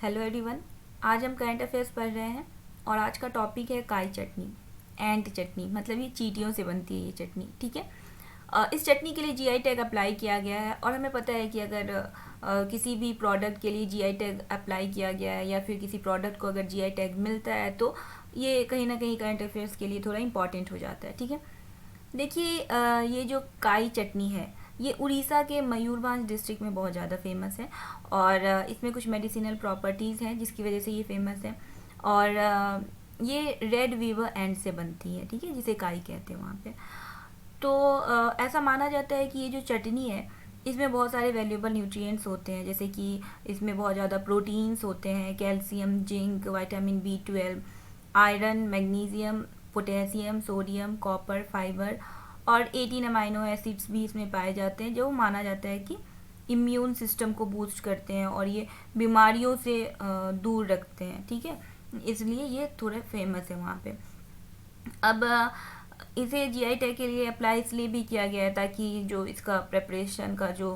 Hello everyone. आज हम current affairs पढ़ रहे हैं और आज का टॉपिक है काई चटनी। एंट चटनी मतलब ये चींटियों से बनती है ये चटनी, ठीक है। इस चटनी के लिए जीआई टैग अप्लाई किया गया है और हमें पता है कि अगर किसी भी प्रोडक्ट के लिए जीआई टैग अप्लाई किया गया है या फिर किसी प्रोडक्ट को अगर जीआई टैग मिलता है तो ये कहीं ना कहीं करंट अफेयर्स के लिए थोड़ा इंपॉर्टेंट हो जाता है, ठीक है। देखिए, ये जो काई चटनी है ये उड़ीसा के मयूरभंज डिस्ट्रिक्ट में बहुत ज़्यादा फेमस है और इसमें कुछ मेडिसिनल प्रॉपर्टीज़ हैं जिसकी वजह से ये फेमस है। और ये रेड वीवर एंड से बनती है, ठीक है, जिसे काई कहते हैं वहाँ पे। तो ऐसा माना जाता है कि ये जो चटनी है इसमें बहुत सारे वैल्यूएबल न्यूट्रिएंट्स होते हैं, जैसे कि इसमें बहुत ज़्यादा प्रोटीन्स होते हैं, calcium, zinc, vitamin B12, iron, magnesium, potassium, sodium, copper, fibre और 18 अमाइनो एसिड्स भी इसमें पाए जाते हैं, जो माना जाता है कि इम्यून सिस्टम को बूस्ट करते हैं और ये बीमारियों से दूर रखते हैं, ठीक है। इसलिए ये थोड़ा फेमस है वहाँ पे। अब इसे जीआई टैग के लिए अप्लाई इसलिए भी किया गया है ताकि जो इसका प्रेपरेशन का जो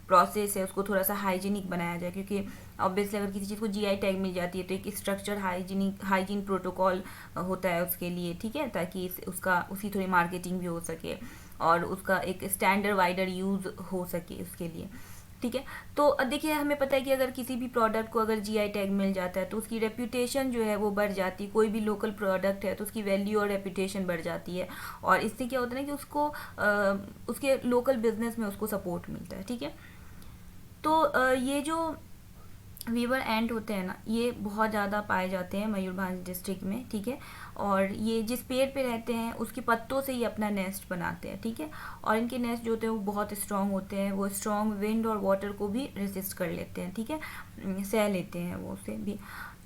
प्रोसेस है उसको थोड़ा सा हाइजीनिक बनाया जाए, क्योंकि ऑब्वियसली अगर किसी चीज़ को जीआई टैग मिल जाती है तो एक स्ट्रक्चर हाइजीन प्रोटोकॉल होता है उसके लिए, ठीक है, ताकि उसका उसकी थोड़ी मार्केटिंग भी हो सके और उसका एक स्टैंडर्ड वाइडर यूज़ हो सके उसके लिए, ठीक है। तो देखिए, हमें पता है कि अगर किसी भी प्रोडक्ट को अगर जीआई टैग मिल जाता है तो उसकी रेप्यूटेशन जो है वो बढ़ जाती है। कोई भी लोकल प्रोडक्ट है तो उसकी वैल्यू और रेप्यूटेशन बढ़ जाती है और इससे क्या होता है ना कि उसको उसके लोकल बिजनेस में उसको सपोर्ट मिलता है, ठीक है। तो ये जो वीवर एंट होते हैं ना ये बहुत ज़्यादा पाए जाते हैं मयूरभंज डिस्ट्रिक्ट में, ठीक है। और ये जिस पेड़ पे रहते हैं उसके पत्तों से ही अपना नेस्ट बनाते हैं, ठीक है। और इनके नेस्ट जो होते हैं वो बहुत स्ट्रांग होते हैं, वो स्ट्रांग विंड और वाटर को भी रेसिस्ट कर लेते हैं, ठीक है, सह लेते हैं वो उसे भी।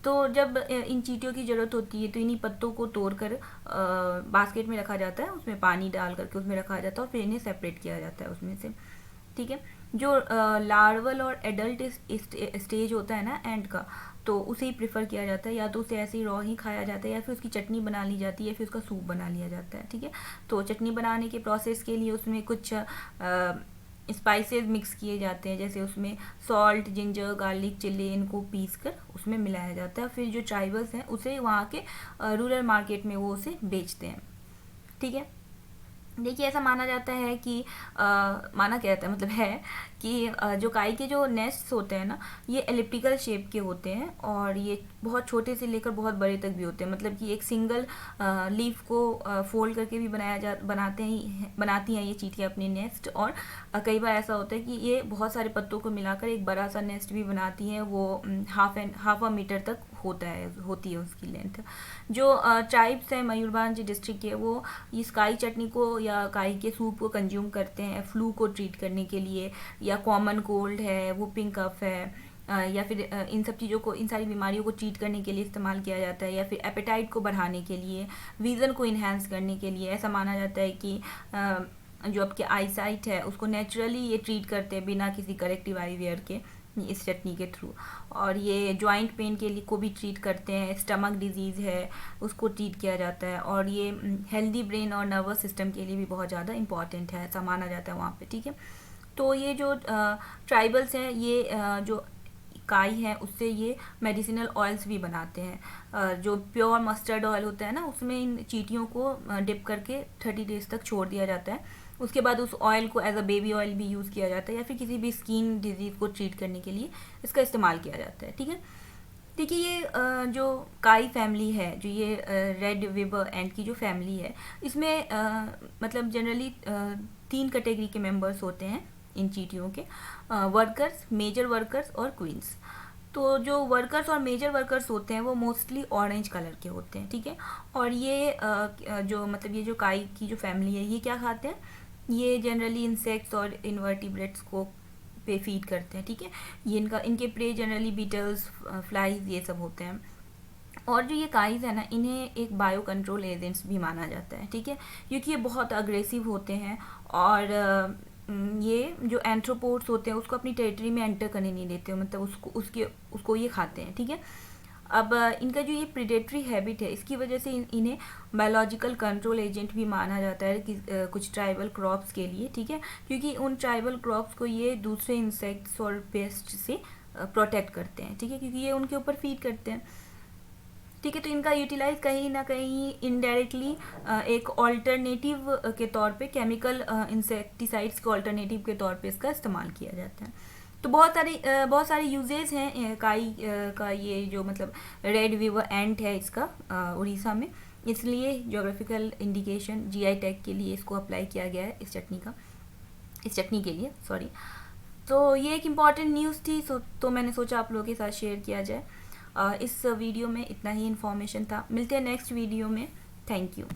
तो जब इन चींटियों की ज़रूरत होती है तो इन्हीं पत्तों को तोड़कर बास्केट में रखा जाता है, उसमें पानी डाल करके उसमें रखा जाता है और फिर इन्हें सेपरेट किया जाता है उसमें से, ठीक है। जो लार्वल और एडल्ट स्टेज होता है ना एंड का, तो उसे ही प्रेफर किया जाता है, या तो उसे ऐसे ही रॉ ही खाया जाता है या फिर उसकी चटनी बना ली जाती है या फिर उसका सूप बना लिया जाता है, ठीक है। तो चटनी बनाने के प्रोसेस के लिए उसमें कुछ स्पाइसेस मिक्स किए जाते हैं, जैसे उसमें सॉल्ट, जिंजर, गार्लिक, चिल्ली, इनको पीस कर उसमें मिलाया जाता है। फिर जो ट्राइबल्स हैं उसे वहाँ के रूरल मार्केट में वो उसे बेचते हैं, ठीक है। देखिए, ऐसा माना जाता है कि माना क्या जाता है मतलब है कि जो काई के जो नेस्ट्स होते हैं ना ये एलिप्टिकल शेप के होते हैं और ये बहुत छोटे से लेकर बहुत बड़े तक भी होते हैं। मतलब कि एक सिंगल लीफ को फोल्ड करके भी बनाती हैं ये चींटियाँ अपने नेस्ट। और कई बार ऐसा होता है कि ये बहुत सारे पत्तों को मिलाकर एक बड़ा सा नेस्ट भी बनाती हैं, वो हाफ अ मीटर तक होती है उसकी लेंथ। जो ट्राइब्स हैं मयूरभंज डिस्ट्रिक्ट के, वो इस काई चटनी को या काई के सूप को कंज्यूम करते हैं फ्लू को ट्रीट करने के लिए, या कॉमन कोल्ड है, वुपिंग कफ है, या फिर इन सब चीज़ों को, इन सारी बीमारियों को ट्रीट करने के लिए इस्तेमाल किया जाता है, या फिर एपेटाइट को बढ़ाने के लिए, विज़न को इन्हेंस करने के लिए। ऐसा माना जाता है कि जो आपके आईसाइट है उसको नेचुरली ये ट्रीट करते हैं बिना किसी करेक्टिव आई वेयर के, इस चटनी के थ्रू। और ये जॉइंट पेन के लिए को भी ट्रीट करते हैं, स्टमक डिजीज़ है उसको ट्रीट किया जाता है, और ये हेल्दी ब्रेन और नर्वस सिस्टम के लिए भी बहुत ज़्यादा इंपॉर्टेंट है, ऐसा माना जाता है वहाँ पे, ठीक है। तो ये जो ट्राइबल्स हैं ये जो काई है उससे ये मेडिसिनल ऑयल्स भी बनाते हैं। जो प्योर मस्टर्ड ऑयल होता है ना उसमें इन चींटियों को डिप करके 30 डेज तक छोड़ दिया जाता है। उसके बाद उस ऑयल को एज अ बेबी ऑयल भी यूज़ किया जाता है, या फिर किसी भी स्किन डिजीज़ को ट्रीट करने के लिए इसका इस्तेमाल किया जाता है, ठीक है। देखिए, ये जो काई फैमिली है, जो ये रेड विबर एंट की जो फैमिली है, इसमें मतलब जनरली 3 कैटेगरी के मेंबर्स होते हैं इन चींटियों के, वर्कर्स, मेजर वर्कर्स और क्वींस। तो जो वर्कर्स और मेजर वर्कर्स होते हैं वो मोस्टली ऑरेंज कलर के होते हैं, ठीक है। और ये जो मतलब ये जो काई की जो फैमिली है ये क्या खाते हैं, ये जनरली इंसेक्ट्स और इनवर्टिब्रेट्स को पे फीड करते हैं, ठीक है। ये इनके प्रे जनरली बीटल्स, फ्लाइज, ये सब होते हैं। और जो ये काइज है ना इन्हें एक बायो कंट्रोल एजेंट्स भी माना जाता है, ठीक है, क्योंकि ये बहुत अग्रेसिव होते हैं और ये जो एंथ्रोपोड्स होते हैं उसको अपनी टेरिटरी में एंटर करने नहीं देते, मतलब उसको ये खाते हैं, ठीक है। अब इनका जो ये प्रिडेटरी हैबिट है इसकी वजह से इन्हें बायोलॉजिकल कंट्रोल एजेंट भी माना जाता है कि कुछ ट्राइबल क्रॉप्स के लिए, ठीक है, क्योंकि उन ट्राइबल क्रॉप्स को ये दूसरे इंसेक्ट्स और पेस्ट से प्रोटेक्ट करते हैं, ठीक है, क्योंकि ये उनके ऊपर फीड करते हैं, ठीक है। तो इनका यूटिलाइज कहीं ना कहीं इनडायरेक्टली एक ऑल्टरनेटिव के तौर पे, केमिकल इंसेक्टिसाइड्स के ऑल्टरनेटिव के तौर पे इसका इस्तेमाल किया जाता है। तो बहुत सारे यूजेस हैं काई का, ये जो मतलब रेड वीवर एंट है इसका उड़ीसा में, इसलिए ज्योग्राफिकल इंडिकेशन जीआई टैग के लिए इसको अप्लाई किया गया है इस चटनी के लिए, सॉरी। तो ये एक इम्पॉर्टेंट न्यूज़ थी, तो मैंने सोचा आप लोगों के साथ शेयर किया जाए। इस वीडियो में इतना ही इन्फॉर्मेशन था। मिलते हैं नेक्स्ट वीडियो में। Thank you.